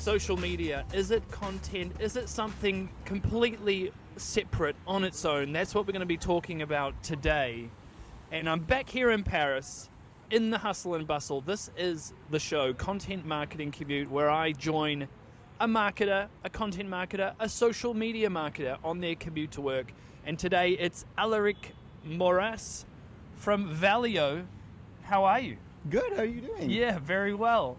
social media? Is it content? Is it something completely separate on its own? That's what we're going to be talking about today. And I'm back here in Paris in the hustle and bustle. This is the show, Content Marketing Commute, where I join a marketer, a content marketer, a social media marketer on their commute to work. And today it's Alaric from Valeo. How are you? Good, how are you doing? Yeah, very well.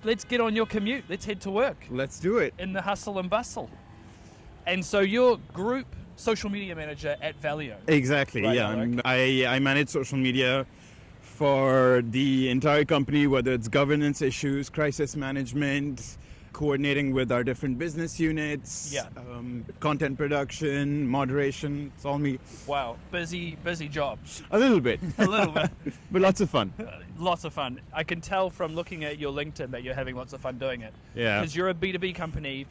Let's get on your commute. Let's head to work. Let's do it. In the hustle and bustle. And so you're group social media manager at Valeo. Exactly, right, yeah. I manage social media for the entire company, whether it's governance issues, crisis management, coordinating with our different business units, content production, moderation. It's all me. Wow, busy job. A little bit. A little bit. But lots of fun. Lots of fun. I can tell from looking at your LinkedIn that you're having lots of fun doing it. Yeah. Because you're a B2B company.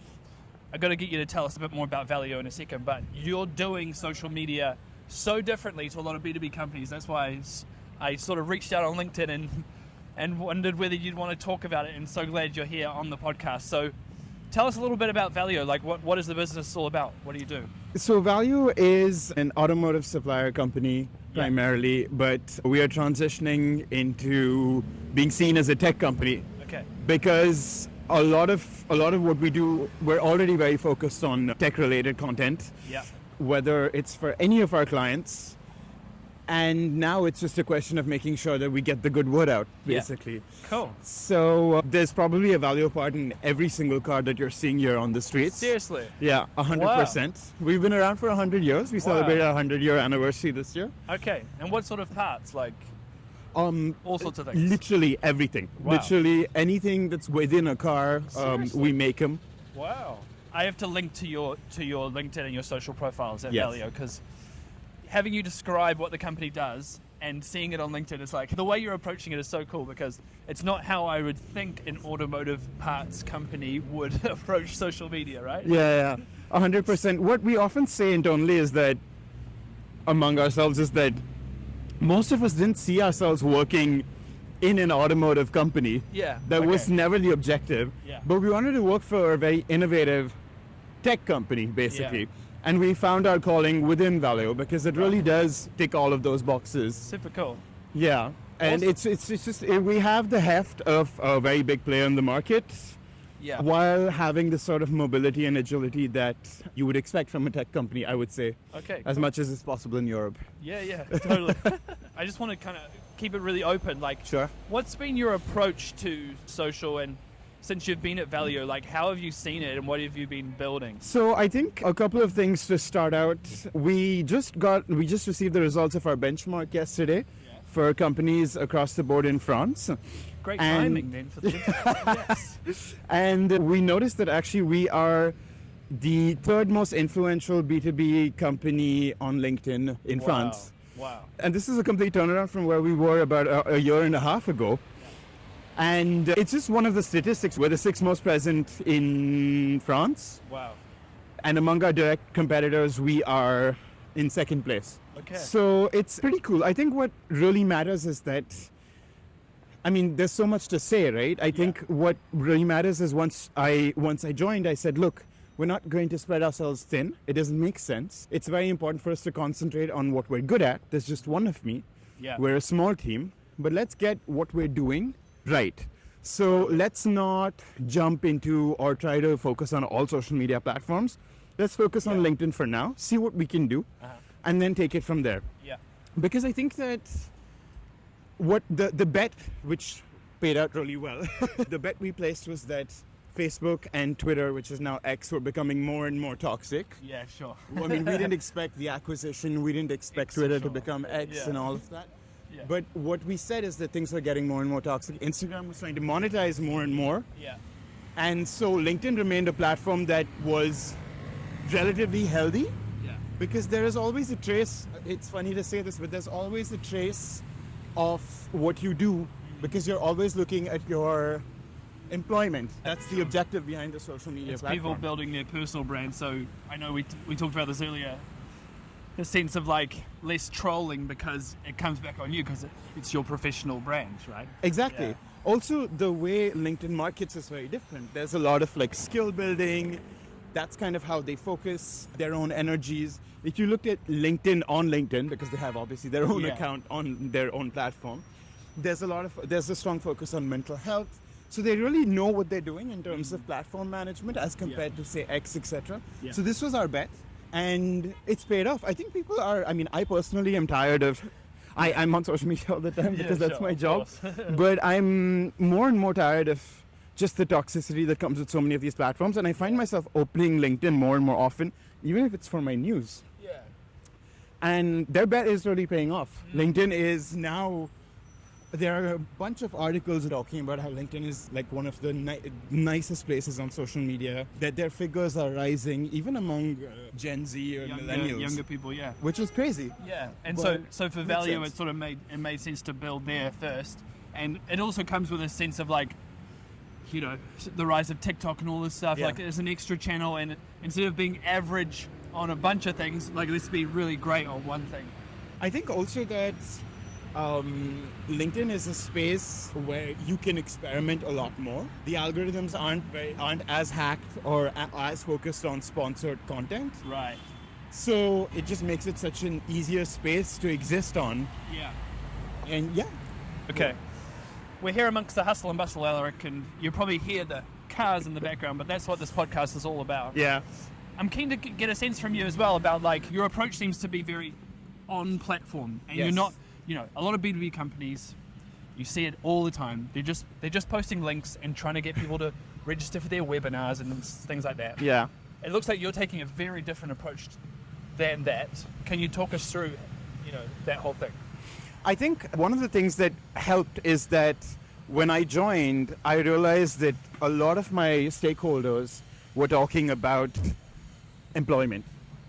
I've got to get you to tell us a bit more about Valeo in a second, but you're doing social media so differently to a lot of B2B companies. That's why I sort of reached out on LinkedIn and wondered whether you'd want to talk about it, and so glad you're here on the podcast. So tell us a little bit about Valeo. Like, what is the business all about? What do you do? So Valeo is an automotive supplier company primarily, but we are transitioning into being seen as a tech company. Okay. Because a lot of what we do, we're already very focused on tech-related content. Yeah. Whether it's for any of our clients. And now it's just a question of making sure that we get the good word out, basically. Yeah. Cool. So there's probably a Valeo part in every single car that you're seeing here on the streets. Seriously? Yeah, 100%. Wow. We've been around for 100 years. We celebrated our 100-year anniversary this year. Okay. And what sort of parts? Like all sorts of things? Literally everything. Wow. Literally anything that's within a car, we make them. Wow. I have to link to your LinkedIn and your social profiles at Valeo, because having you describe what the company does and seeing it on LinkedIn, it's like the way you're approaching it is so cool, because it's not how I would think an automotive parts company would approach social media, right? Yeah, 100%. What we often say internally is that, among ourselves, is that most of us didn't see ourselves working in an automotive company. Yeah. That was never the objective. Yeah. But we wanted to work for a very innovative tech company, basically. Yeah. And we found our calling within Valeo, because it really does tick all of those boxes. Super cool. Yeah. And awesome. it's just, we have the heft of a very big player in the market, while having the sort of mobility and agility that you would expect from a tech company, I would say. Okay. As much as is possible in Europe. Yeah, totally. I just want to kind of keep it really open. Like, sure. What's been your approach to social, and since you've been at Valeo, like, how have you seen it and what have you been building? So I think a couple of things to start out. We just received the results of our benchmark yesterday for companies across the board in France. Great timing then for the yes. And we noticed that actually we are the third most influential B2B company on LinkedIn in France. Wow. And this is a complete turnaround from where we were about a year and a half ago. And it's just one of the statistics. We're the sixth most present in France. Wow. And among our direct competitors, we are in second place. Okay. So it's pretty cool. I think what really matters is that, I mean, there's so much to say, right? I think what really matters is once I joined, I said, look, we're not going to spread ourselves thin. It doesn't make sense. It's very important for us to concentrate on what we're good at. There's just one of me. Yeah. We're a small team, but let's get what we're doing right. So let's not jump into or try to focus on all social media platforms. Let's focus on LinkedIn for now, see what we can do, and then take it from there. Yeah. Because I think that what the bet, which paid out really well, the bet we placed was that Facebook and Twitter, which is now X, were becoming more and more toxic. Yeah, sure. I mean, we didn't expect the acquisition. We didn't expect Twitter to become X and all of that. Yeah. But what we said is that things are getting more and more toxic. Instagram was trying to monetize more and more. Yeah. And so LinkedIn remained a platform that was relatively healthy. Yeah. Because there is always a trace, it's funny to say this, but there's always a trace of what you do, because you're always looking at your employment. That's the objective behind the social media platform. People building their personal brand. So I know we talked about this earlier. The sense of like less trolling because it comes back on you because it's your professional brand, right? Exactly. Also, the way LinkedIn markets is very different. There's a lot of like skill building. That's kind of how they focus their own energies. If you looked at LinkedIn on LinkedIn, because they have obviously their own Yeah. account on their own platform, there's a strong focus on mental health. So they really know what they're doing in terms of platform management as compared to say X, etc. Yeah. So this was our bet, and it's paid off. I think people are. I mean, I personally am tired of. I'm on social media all the time because that's my job. But I'm more and more tired of just the toxicity that comes with so many of these platforms, and I find myself opening LinkedIn more and more often, even if it's for my news. Yeah. And their bet is really paying off. LinkedIn is now. There are a bunch of articles talking about how LinkedIn is like one of the nicest places on social media, that their figures are rising even among Gen Z or millennials, Younger people, yeah. which is crazy. Yeah, and But so for makes Valeo, sense. it sort of made sense to build there first, and it also comes with a sense of like, you know, the rise of TikTok and all this stuff. Yeah. Like, there's an extra channel, and instead of being average on a bunch of things, like let's be really great on one thing. I think also that LinkedIn is a space where you can experiment a lot more. The algorithms aren't as hacked or as focused on sponsored content. Right. So it just makes it such an easier space to exist on. Yeah. And yeah. Okay. We're here amongst the hustle and bustle, Alaric, and you probably hear the cars in the background, but that's what this podcast is all about. Yeah. I'm keen to get a sense from you as well about, like, your approach seems to be very on platform, and Yes. you're not, you know, a lot of B2B companies, you see it all the time. They're just posting links and trying to get people to register for their webinars and things like that. Yeah. It looks like you're taking a very different approach than that. Can you talk us through, you know, that whole thing? I think one of the things that helped is that when I joined, I realized that a lot of my stakeholders were talking about employment.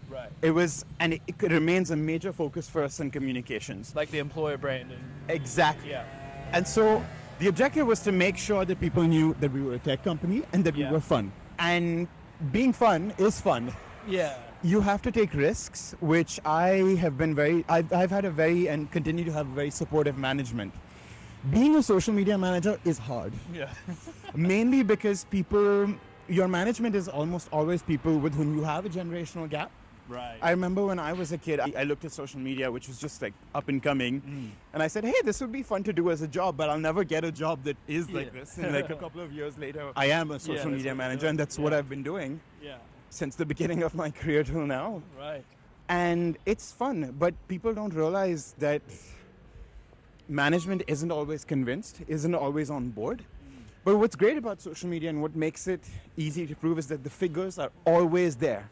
Right. It was, and it remains a major focus for us in communications. Like the employer brand. And, Exactly. yeah. And so the objective was to make sure that people knew that we were a tech company and that Yeah. we were fun. And being fun is fun. Yeah. You have to take risks, which I've had a very, and continue to have a very supportive management. Being a social media manager is hard, Yeah. mainly because your management is almost always people with whom you have a generational gap. Right. I remember when I was a kid, I looked at social media, which was just like up and coming, and I said, hey, this would be fun to do as a job, but I'll never get a job that is like Yeah. this. And like a couple of years later, I am a social that's media what manager, you're and doing. that's what I've been doing Yeah. since the beginning of my career till now. Right. And it's fun, but people don't realize that management isn't always convinced, isn't always on board. But what's great about social media and what makes it easy to prove is that the figures are always there.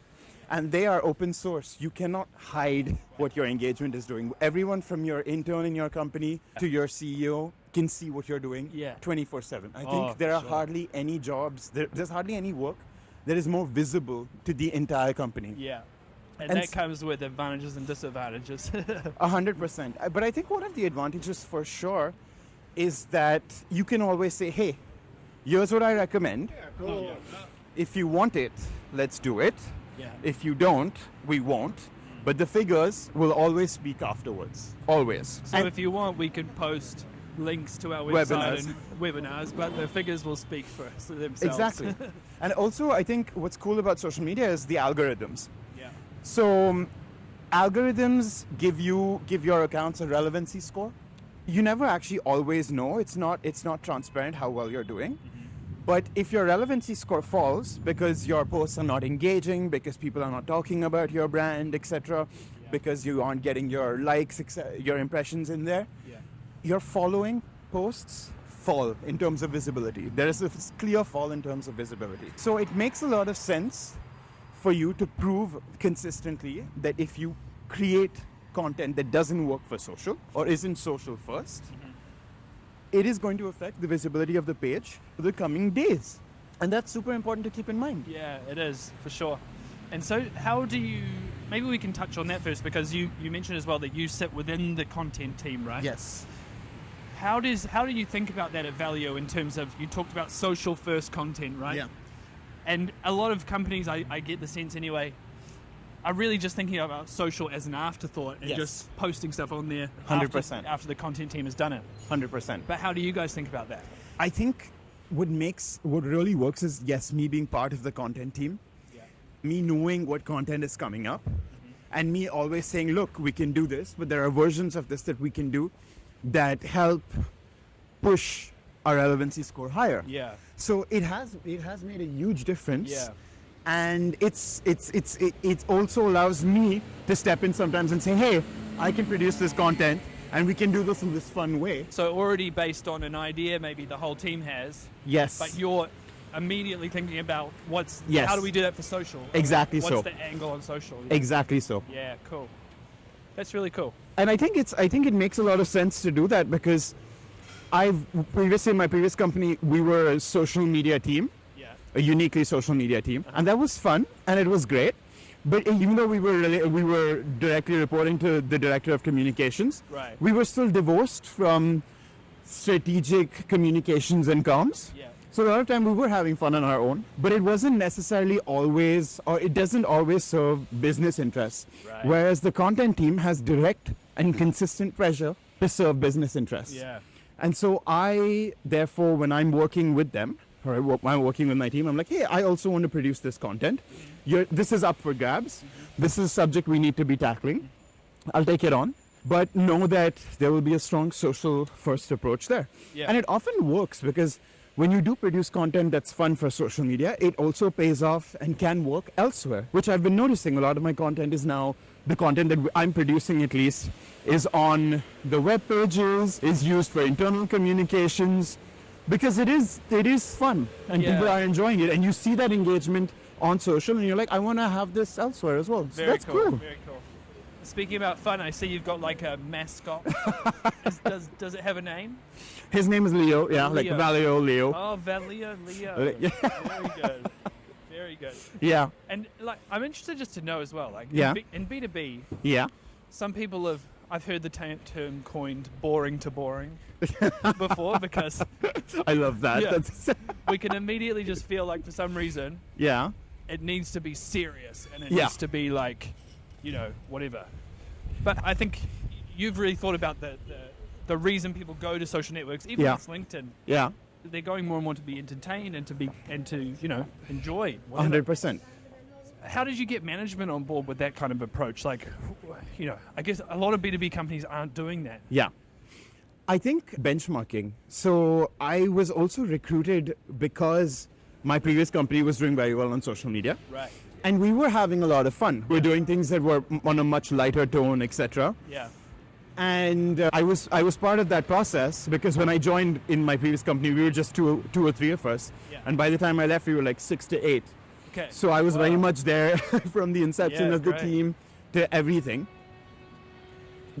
And they are open source. You cannot hide what your engagement is doing. Everyone from your intern in your company to your CEO can see what you're doing Yeah. 24/7. I Oh, think there are sure. hardly any jobs, there's hardly any work that is more visible to the entire company. Yeah. And And that comes with advantages and disadvantages. 100%. But I think one of the advantages for sure is that you can always say, hey, here's what I recommend. If you want it, let's do it. Yeah. If you don't, we won't. But the figures will always speak afterwards. Always. So And if you want, we could post links to our website Webinars. and webinars, but the figures will speak for themselves. exactly. And also, I think what's cool about social media is the algorithms. Yeah. So algorithms give your accounts a relevancy score. You never actually always know. It's not transparent how well you're doing. But if your relevancy score falls because your posts are not engaging, because people are not talking about your brand, etc., because you aren't getting your likes, your impressions in there, Yeah. your following posts fall in terms of visibility. There is a clear fall in terms of visibility. So it makes a lot of sense for you to prove consistently that if you create content that doesn't work for social or isn't social first, it is going to affect the visibility of the page for the coming days. And that's super important to keep in mind. Yeah, it is, for sure. And so how do you, maybe we can touch on that first, because you mentioned as well that you sit within the content team, right? Yes. How do you think about that at Valeo in terms of, you talked about social first content, right? Yeah. And a lot of companies, I get the sense anyway, are really just thinking about social as an afterthought and Yes. just posting stuff on there 100%. after the content team has done it. 100%. But how do you guys think about that? I think what really works is, yes, me being part of the content team, Yeah. me knowing what content is coming up, and me always saying, look, we can do this, but there are versions of this that we can do that help push our relevancy score higher. Yeah. So it has made a huge difference. Yeah. And it also allows me to step in sometimes and say, hey, I can produce this content and we can do this in this fun way. So already based on an idea maybe the whole team has, Yes. but you're immediately thinking about Yes. how do we do that for social? Exactly What's so. the angle on social? Exactly so. Yeah, cool. That's really cool. And I think it makes a lot of sense to do that because in my previous company, we were a social media team, Yeah. a uniquely social media team, and that was fun and it was great. But even though we were directly reporting to the director of communications, Right. we were still divorced from strategic communications and comms. Yeah. So a lot of time we were having fun on our own, but it wasn't necessarily always, or it doesn't always serve business interests. Right. Whereas the content team has direct and consistent pressure to serve business interests. Yeah. And so I, therefore, when I'm working with them, or I'm working with my team, I'm like, hey, I also want to produce this content. This is up for grabs. This is a subject we need to be tackling. I'll take it on. But know that there will be a strong social first approach there. Yeah. And it often works because when you do produce content that's fun for social media, it also pays off and can work elsewhere, which I've been noticing. A lot of my content is now, the content that I'm producing at least, is on the web pages, is used for internal communications, because it is fun and Yeah. people are enjoying it. And you see that engagement on social and you're like, I want to have this elsewhere as well. So Very that's cool. cool. Very cool. Speaking about fun, I see you've got like a mascot. Does it have a name? His name is Leo, yeah, Leo. like Valeo Leo. Oh, Valeo, Leo. Yeah. Very good. Very good. Yeah, And like, I'm interested just to know as well. Like, Yeah. in B2B, yeah. some people I've heard the term coined "boring to boring" before because I love that. Yeah. That's, we can immediately just feel like for some reason yeah, it needs to be serious and it Yeah. needs to be like, whatever. But I think you've really thought about the reason people go to social networks, even Yeah. if it's LinkedIn. yeah, They're going more and more to be entertained and to enjoy. whatever. 100%. How did you get management on board with that kind of approach? Like, I guess a lot of B2B companies aren't doing that. Yeah. I think benchmarking. So I was also recruited because my previous company was doing very well on social media. Right. And we were having a lot of fun. We're doing things that were on a much lighter tone, etc. Yeah. And I was part of that process because when I joined in my previous company, we were just two or three of us. Yeah. And by the time I left, we were like 6 to 8. Okay. So I was very Wow. much there from the inception Yeah, of the great. team to everything.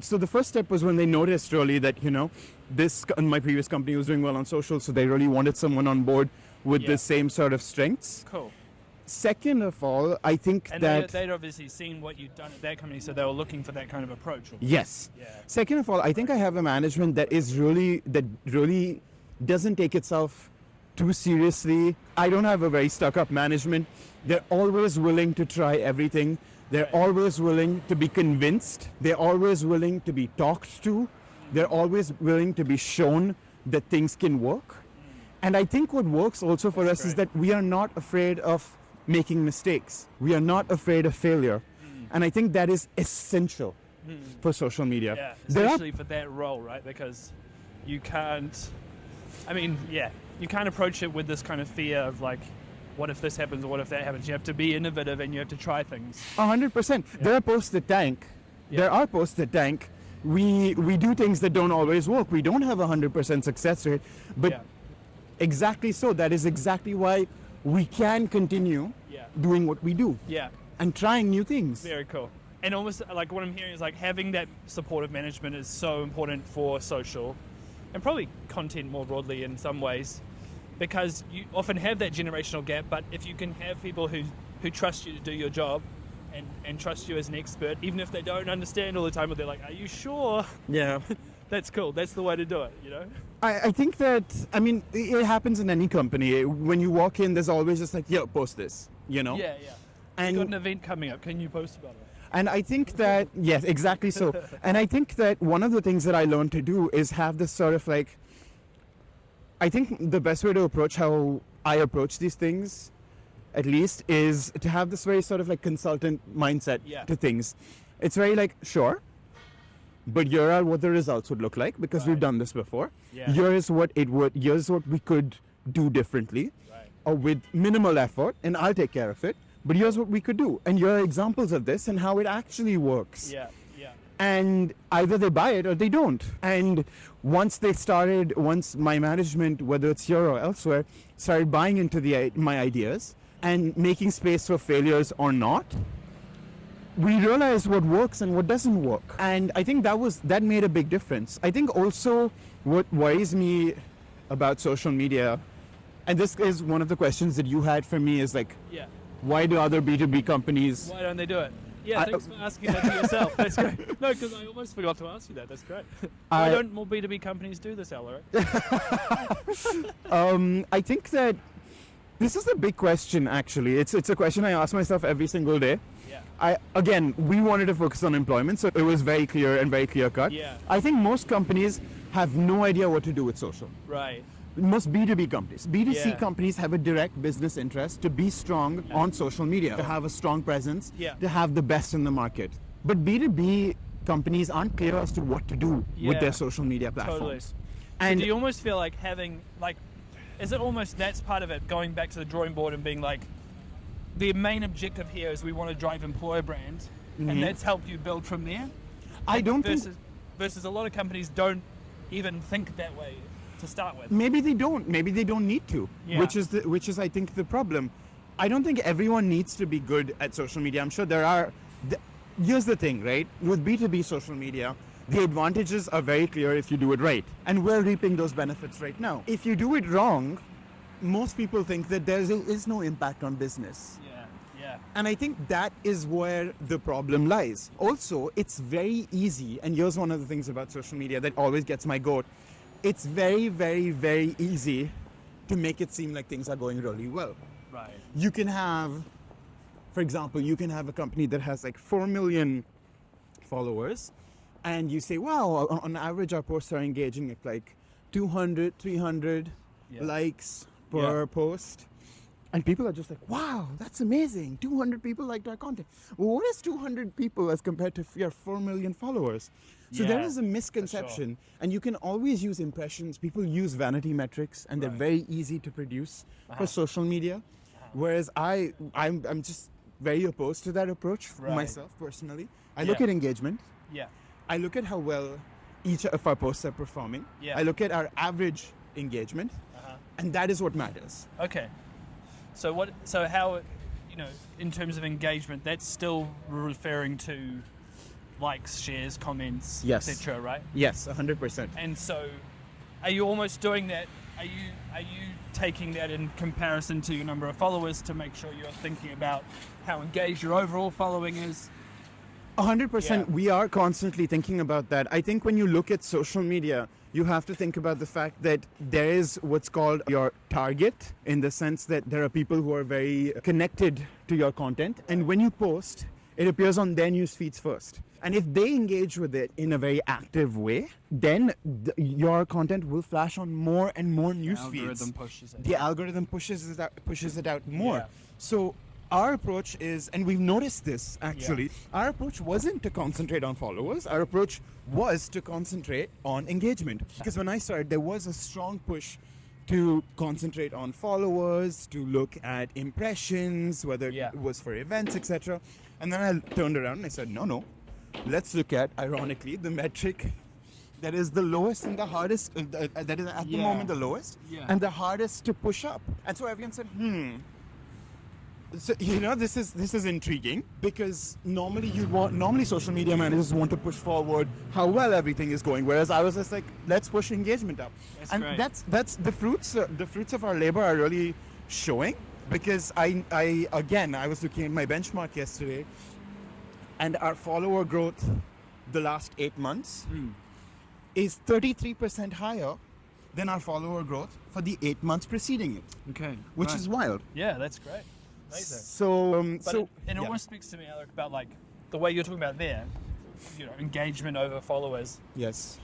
So the first step was when they noticed really that, my previous company was doing well on social, so they really wanted someone on board with Yeah. the same sort of strengths. Cool. Second of all, I think And that... they'd obviously seen what you'd done at that company, so they were looking for that kind of approach. Yes. Yeah. Second of all, I think I have a management that really doesn't take itself too seriously. I don't have a very stuck-up management. They're always willing to try everything. They're Right. always willing to be convinced. They're always willing to be talked to. They're always willing to be shown that things can work. And I think what works also for That's us is great. that we are not afraid of making mistakes. We are not afraid of failure. And I think that is essential for social media. Yeah, There are- especially for that role, right? Because you can't, you can't approach it with this kind of fear of like, what if this happens or what if that happens? You have to be innovative and you have to try things. 100%. There are posts that tank. Yeah. There are posts that tank. We do things that don't always work. We don't have a 100% success rate. But Yeah. exactly so. That is exactly why we can continue Yeah. doing what we do Yeah. and trying new things. Very cool. And almost like what I'm hearing is like having that supportive management is so important for social and probably content more broadly in some ways, because you often have that generational gap. But if you can have people who trust you to do your job and trust you as an expert, even if they don't understand all the time, or they're like, are you sure? Yeah. That's cool. That's the way to do it, I think that, it happens in any company. When you walk in, there's always just like, yo, post this, Yeah, yeah. And Got an event coming up. Can you post about it? And I think that, yes, exactly so. And I think that one of the things that I learned to do is have this sort of like I think the best way to approach how I approach these things, at least, is to have this very sort of like consultant mindset Yeah. to things. It's very like, sure, but here are what the results would look like because we've Right. done this before. Yeah. Here's what we could do differently Right. or with minimal effort, and I'll take care of it. But here's what we could do. And here are examples of this and how it actually works. Yeah. Yeah. And either they buy it or they don't. And once my management, whether it's here or elsewhere, started buying into my ideas and making space for failures or not, we realized what works and what doesn't work. And I think that made a big difference. I think also what worries me about social media, and this is one of the questions that you had for me, is like, Yeah. why do other B2B companies... Why don't they do it? Yeah, thanks for asking that to yourself. That's great. No, because I almost forgot to ask you that. That's great. Why don't more B2B companies do this, Alaric? I think that this is the big question, actually. It's a question I ask myself every single day. Yeah. We wanted to focus on employment, so it was very clear and very clear cut. Yeah. I think most companies have no idea what to do with social. Right. Most B2B companies. B2C Yeah. companies have a direct business interest to be strong on social media, to have a strong presence, Yeah. to have the best in the market. But B2B companies aren't clear as to what to do with Yeah. their social media platforms. Totally. So And do you almost feel like having, like, is it almost that's part of it, going back to the drawing board and being like, the main objective here is we want to drive employer brand, and that's helped you build from there? I don't think... Versus a lot of companies don't even think that way to start with. Maybe they don't. Maybe they don't need to. Yeah. Which is I think the problem. I don't think everyone needs to be good at social media. I'm sure there are. Here's the thing, right? With B2B social media, the advantages are very clear if you do it right, and we're reaping those benefits right now. If you do it wrong, most people think that there is no impact on business. Yeah, yeah. And I think that is where the problem lies. Also, it's very easy, and here's one of the things about social media that always gets my goat. It's very, very, very easy to make it seem like things are going really well. Right. You can have, for example, a company that has like 4 million followers, and you say, wow, on average our posts are engaging at like 200, 300 Yeah. likes per Yeah. post. And people are just like, wow, that's amazing. 200 people liked our content. Well, what is 200 people as compared to your 4 million followers? So there Yeah, is a misconception, and you can always use impressions. People use vanity metrics, and they're Right. very easy to produce Uh-huh. for social media. Whereas I'm just very opposed to that approach Right. myself personally. I look Yeah. at engagement. Yeah. I look at how well each of our posts are performing. Yeah. I look at our average engagement, Uh-huh. and that is what matters. Okay. So how, in terms of engagement, that's still referring to likes, shares, comments, Yes. etc., right? Yes, 100%. And so, are you almost doing that? Are you taking that in comparison to your number of followers to make sure you're thinking about how engaged your overall following is? 100%. Yeah. We are constantly thinking about that. I think when you look at social media, you have to think about the fact that there is what's called your target, in the sense that there are people who are very connected to your content. And when you post, it appears on their news feeds first. And if they engage with it in a very active way, then your content will flash on more and more news feeds. Algorithm pushes it. The algorithm pushes it out more. Yeah. So our approach is, and we've noticed this actually, our approach wasn't to concentrate on followers. Our approach was to concentrate on engagement. Because when I started, there was a strong push to concentrate on followers, to look at impressions, whether Yeah. it was for events, etc. And then I turned around and I said, no. Let's look at, ironically, the metric that is the lowest and the hardest, that is at the Yeah. moment the lowest, Yeah. and the hardest to push up. And so everyone said, So, this is intriguing, because normally social media managers want to push forward how well everything is going, whereas I was just like, let's push engagement up. That's And great. that's the fruits of our labor are really showing, because I was looking at my benchmark yesterday, and our follower growth the last 8 months is 33% higher than our follower growth for the 8 months preceding it, Okay. which is wild. Yeah, that's great. Amazing. So, But it yeah. almost speaks to me, Alaric, about like the way you're talking about there, engagement over followers. Yes.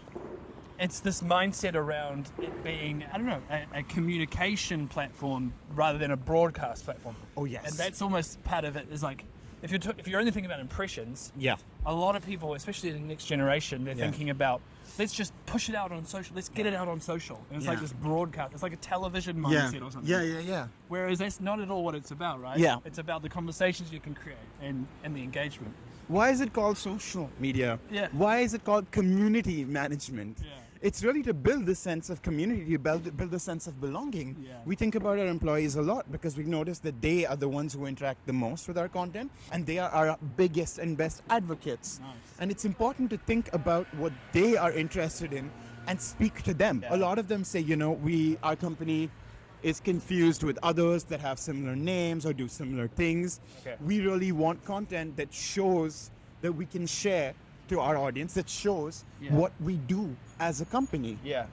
it's this mindset around it being, I don't know, a communication platform rather than a broadcast platform. Oh, yes. And that's almost part of it, is like, if you're only thinking about impressions, Yeah. a lot of people, especially the next generation, they're Yeah. thinking about, let's just push it out on social, let's get it out on social. And it's like Yeah. this broadcast, it's like a television Yeah. mindset or something. Yeah. Whereas that's not at all what it's about, right? Yeah. It's about the conversations you can create and the engagement. Why is it called social media? Yeah. Why is it called community management? Yeah. It's really to build the sense of community, to build a sense of belonging. Yeah. We think about our employees a lot because we notice that they are the ones who interact the most with our content, and they are our biggest and best advocates. Nice. And it's important to think about what they are interested in and speak to them. Yeah. A lot of them say, our company is confused with others that have similar names or do similar things. Okay. We really want content that shows that we can share to our audience, that shows Yeah. what we do as a company Yeah.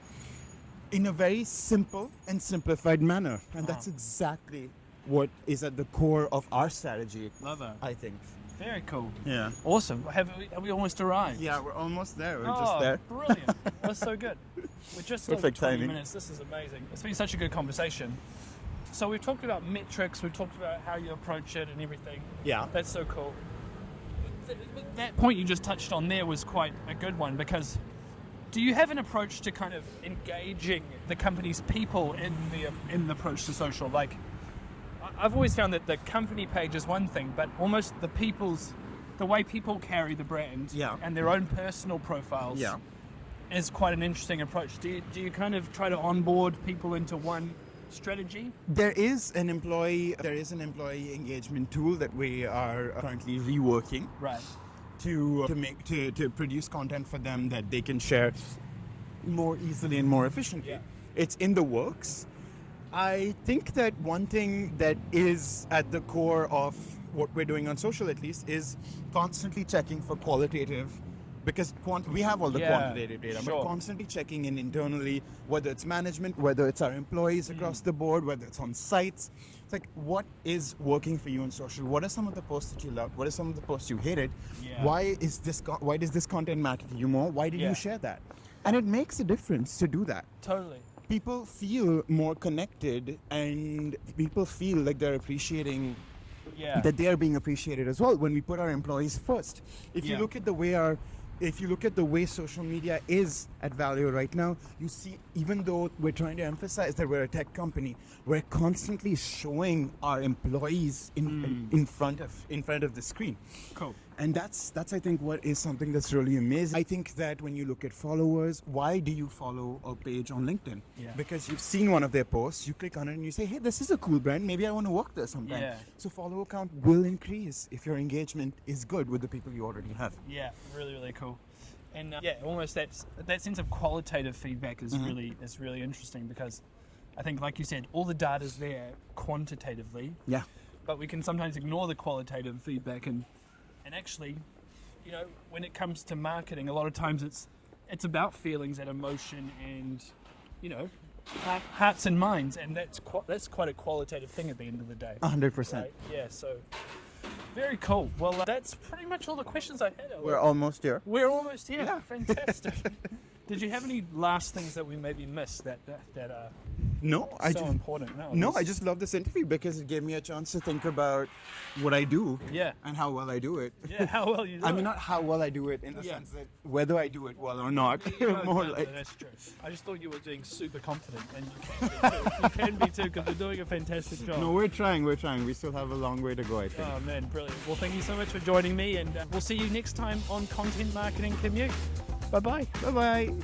in a very simple and simplified manner. And Wow. that's exactly what is at the core of our strategy, Love it. I think. Very cool. Yeah. Awesome. Have we almost arrived? Yeah, we're almost there. We're Oh, just there. brilliant. That's so good. We're just over Perfect 20 timing. minutes. This is amazing. It's been such a good conversation. So we've talked about metrics, we've talked about how you approach it and everything. Yeah. That's so cool. That point you just touched on there was quite a good one, because do you have an approach to kind of engaging the company's people in the approach to social? Like, I've always found that the company page is one thing, but almost the way people carry the brand Yeah. and their own personal profiles Yeah. is quite an interesting approach. Do you kind of try to onboard people into one strategy? There is an employee engagement tool that we are currently reworking Right. to produce content for them that they can share more easily and more efficiently. Yeah. It's in the works. I think that one thing that is at the core of what we're doing on social, at least, is constantly checking for qualitative, because we have all the Yeah, quantitative data, sure. but constantly checking in internally, whether it's management, whether it's our employees across the board, whether it's on sites. It's like, what is working for you on social? What are some of the posts that you loved? What are some of the posts you hated? Yeah. Why does this content matter to you more? Why did Yeah. you share that? And it makes a difference to do that. Totally. People feel more connected, and people feel like they're appreciating Yeah. that they are being appreciated as well when we put our employees first. If you Yeah. look at the way social media is at Valeo right now, you see, even though we're trying to emphasize that we're a tech company, we're constantly showing our employees in front of the screen. Cool. And that's I think what is something that's really amazing. I think that when you look at followers, why do you follow a page on LinkedIn? Yeah. Because you've seen one of their posts, you click on it and you say, hey, this is a cool brand, maybe I want to work there sometime. Yeah. So follower count will increase if your engagement is good with the people you already have. Yeah, really, really cool. And almost that sense of qualitative feedback is really interesting, because I think, like you said, all the data's there quantitatively, Yeah. but we can sometimes ignore the qualitative feedback, and actually, when it comes to marketing, a lot of times it's about feelings and emotion and hearts and minds, and that's quite a qualitative thing at the end of the day. 100%. Right? Yeah, so very cool. Well, that's pretty much all the questions I had. We're almost here. We're almost here. Yeah. Fantastic. Did you have any last things that we maybe missed that are No, so important? I just love this interview because it gave me a chance to think about what I do Yeah. and how well I do it. Yeah, how well you do I it. mean, not how well I do it in the Yeah. sense that whether I do it well or not. No, More no, like, that's true. I just thought you were being super confident, and you can be too, because you're doing a fantastic job. no, we're trying. We still have a long way to go, I think. Oh man, brilliant. Well, thank you so much for joining me, and we'll see you next time on Content Marketing Commute. Bye-bye. Bye-bye.